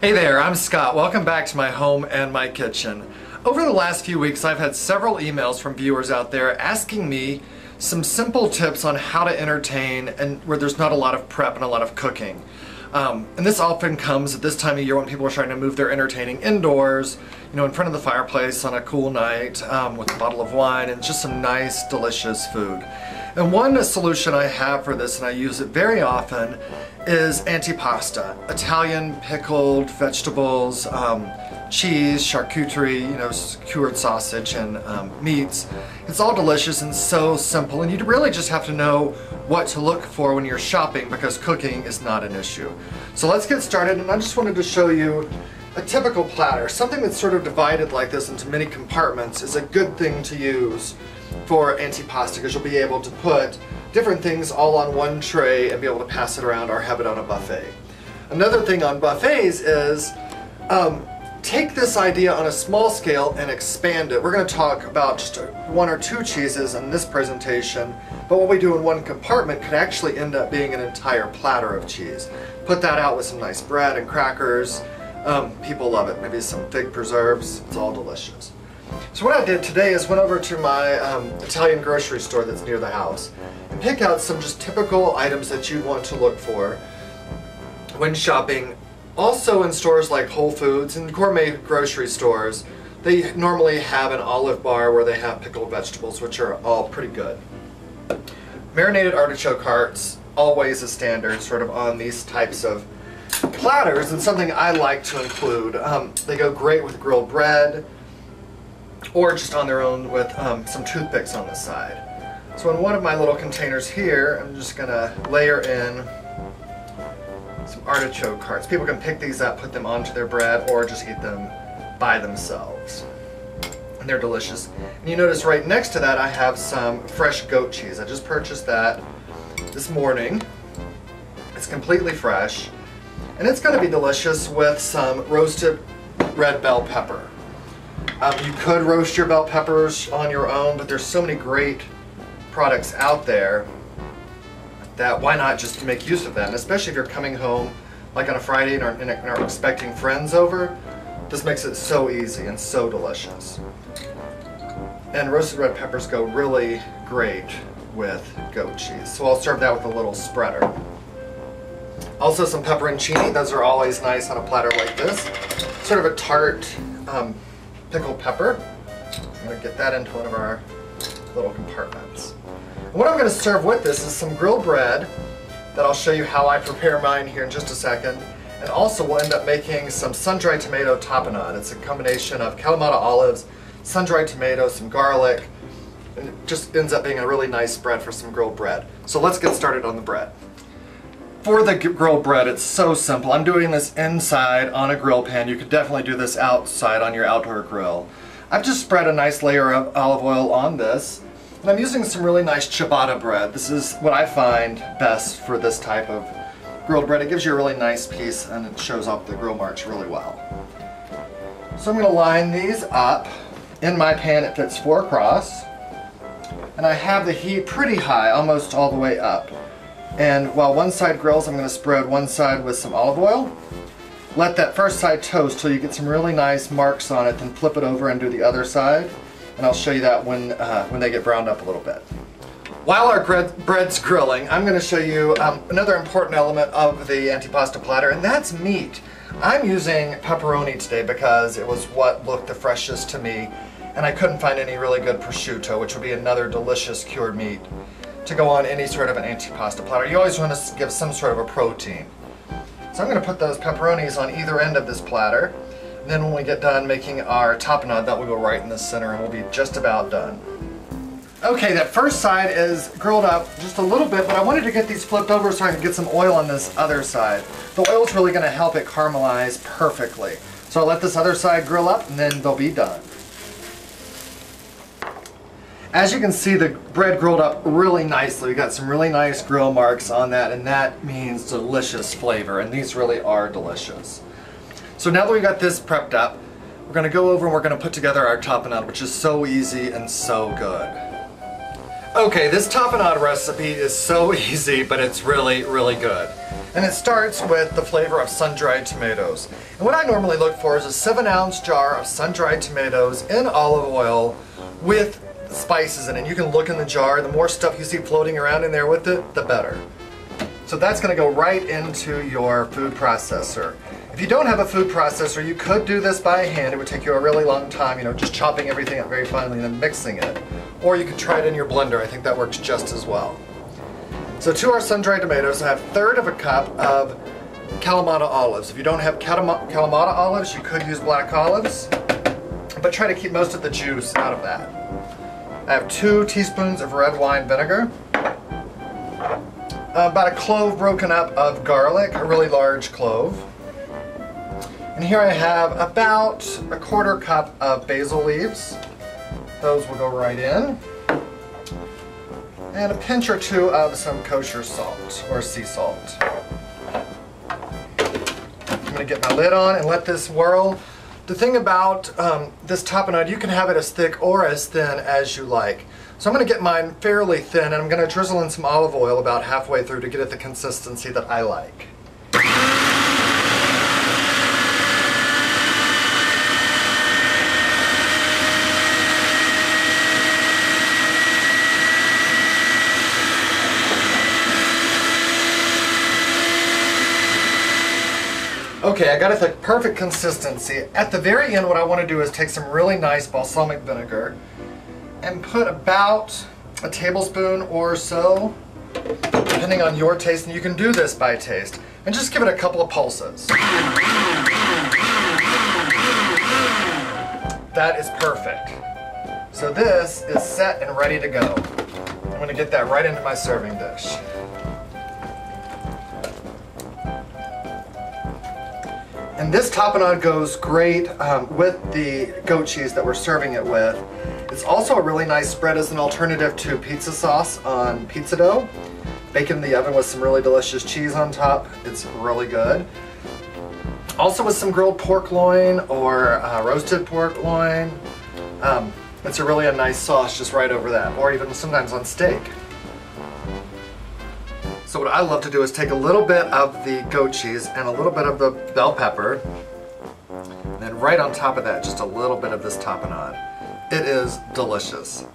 Hey there, I'm Scott. Welcome back to my home and my kitchen. Over the last few weeks, I've had several emails from viewers out there asking me some simple tips on how to entertain and where there's not a lot of prep and a lot of cooking. And this often comes at this time of year when people are trying to move their entertaining indoors, you know, in front of the fireplace on a cool night with a bottle of wine and just some nice, delicious food. And one solution I have for this, and I use it very often, is antipasto. Italian pickled vegetables, cheese, charcuterie, you know, cured sausage and meats. It's all delicious and so simple, and you really just have to know what to look for when you're shopping because cooking is not an issue. So let's get started, and I just wanted to show you a typical platter. Something that's sort of divided like this into many compartments is a good thing to use for antipasto because you'll be able to put different things all on one tray and be able to pass it around or have it on a buffet. Another thing on buffets is take this idea on a small scale and expand it. We're going to talk about just one or two cheeses in this presentation, but what we do in one compartment could actually end up being an entire platter of cheese. Put that out with some nice bread and crackers. People love it. Maybe some fig preserves. It's all delicious. So what I did today is went over to my Italian grocery store that's near the house and pick out some just typical items that you want to look for when shopping. Also in stores like Whole Foods and gourmet grocery stores, they normally have an olive bar where they have pickled vegetables, which are all pretty good. Marinated artichoke hearts, always a standard sort of on these types of platters, and something I like to include. They go great with grilled bread or just on their own with some toothpicks on the side. So in one of my little containers here, I'm just going to layer in some artichoke hearts. People can pick these up, put them onto their bread, or just eat them by themselves. And they're delicious. And you notice right next to that I have some fresh goat cheese. I just purchased that this morning. It's completely fresh. And it's going to be delicious with some roasted red bell pepper. You could roast your bell peppers on your own, but there's so many great products out there that why not just make use of them, especially if you're coming home like on a Friday and are expecting friends over. This makes it so easy and so delicious. And roasted red peppers go really great with goat cheese. So I'll serve that with a little spreader. Also some pepperoncini, those are always nice on a platter like this. Sort of a tart pickled pepper. I'm going to get that into one of our little compartments. And what I'm going to serve with this is some grilled bread that I'll show you how I prepare mine here in just a second. And also we'll end up making some sun-dried tomato tapenade. It's a combination of Kalamata olives, sun-dried tomatoes, some garlic, and it just ends up being a really nice spread for some grilled bread. So let's get started on the bread. For the grilled bread, it's so simple. I'm doing this inside on a grill pan. You could definitely do this outside on your outdoor grill. I've just spread a nice layer of olive oil on this, and I'm using some really nice ciabatta bread. This is what I find best for this type of grilled bread. It gives you a really nice piece and it shows off the grill marks really well. So I'm going to line these up. In my pan it fits 4 across, and I have the heat pretty high, almost all the way up. And while one side grills, I'm going to spread one side with some olive oil. Let that first side toast till you get some really nice marks on it, then flip it over and do the other side. And I'll show you that when they get browned up a little bit. While our bread's grilling, I'm going to show you another important element of the antipasto platter, and that's meat. I'm using pepperoni today because it was what looked the freshest to me, and I couldn't find any really good prosciutto, which would be another delicious cured meat to go on any sort of an antipasto platter. You always want to give some sort of a protein. So I'm going to put those pepperonis on either end of this platter. And then when we get done making our tapenade, that will go right in the center and we'll be just about done. Okay, that first side is grilled up just a little bit, but I wanted to get these flipped over so I can get some oil on this other side. The oil is really going to help it caramelize perfectly. So I'll let this other side grill up and then they'll be done. As you can see, the bread grilled up really nicely. We got some really nice grill marks on that, and that means delicious flavor, and these really are delicious. So now that we got this prepped up, we're going to go over and we're going to put together our tapenade, which is so easy and so good. Okay, this tapenade recipe is so easy, but it's really, really good. And it starts with the flavor of sun-dried tomatoes. And what I normally look for is a 7-ounce jar of sun-dried tomatoes in olive oil with spices in it. You can look in the jar, the more stuff you see floating around in there with it, the better. So that's going to go right into your food processor. If you don't have a food processor, you could do this by hand. It would take you a really long time, you know, just chopping everything up very finely and then mixing it. Or you could try it in your blender. I think that works just as well. So to our sun-dried tomatoes, I have 1/3 of a cup of Kalamata olives. If you don't have Kalamata olives, you could use black olives, but try to keep most of the juice out of that. I have 2 teaspoons of red wine vinegar, about a clove broken up of garlic, a really large clove. And here I have about a 1/4 cup of basil leaves. Those will go right in. And a pinch or 2 of some kosher salt or sea salt. I'm going to get my lid on and let this whirl. The thing about this tapenade, you can have it as thick or as thin as you like. So I'm going to get mine fairly thin, and I'm going to drizzle in some olive oil about halfway through to get it the consistency that I like. Okay, I got it the perfect consistency. At the very end, what I want to do is take some really nice balsamic vinegar and put about a tablespoon or so, depending on your taste, and you can do this by taste, and just give it a couple of pulses. That is perfect. So this is set and ready to go. I'm going to get that right into my serving dish. And this tapenade goes great with the goat cheese that we're serving it with. It's also a really nice spread as an alternative to pizza sauce on pizza dough. Bake it in the oven with some really delicious cheese on top. It's really good. Also with some grilled pork loin or roasted pork loin. It's a really nice sauce just right over that, or even sometimes on steak. So what I love to do is take a little bit of the goat cheese and a little bit of the bell pepper, and then right on top of that, just a little bit of this tapenade. It is delicious.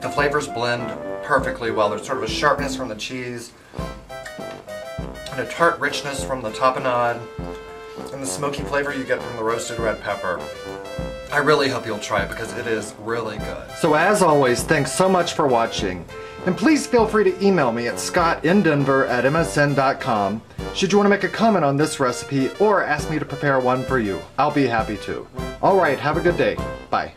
The flavors blend perfectly well. There's sort of a sharpness from the cheese, and a tart richness from the tapenade, and the smoky flavor you get from the roasted red pepper. I really hope you'll try it because it is really good. So as always, thanks so much for watching. And please feel free to email me at scottindenver@msn.com should you want to make a comment on this recipe or ask me to prepare one for you. I'll be happy to. Alright, have a good day. Bye.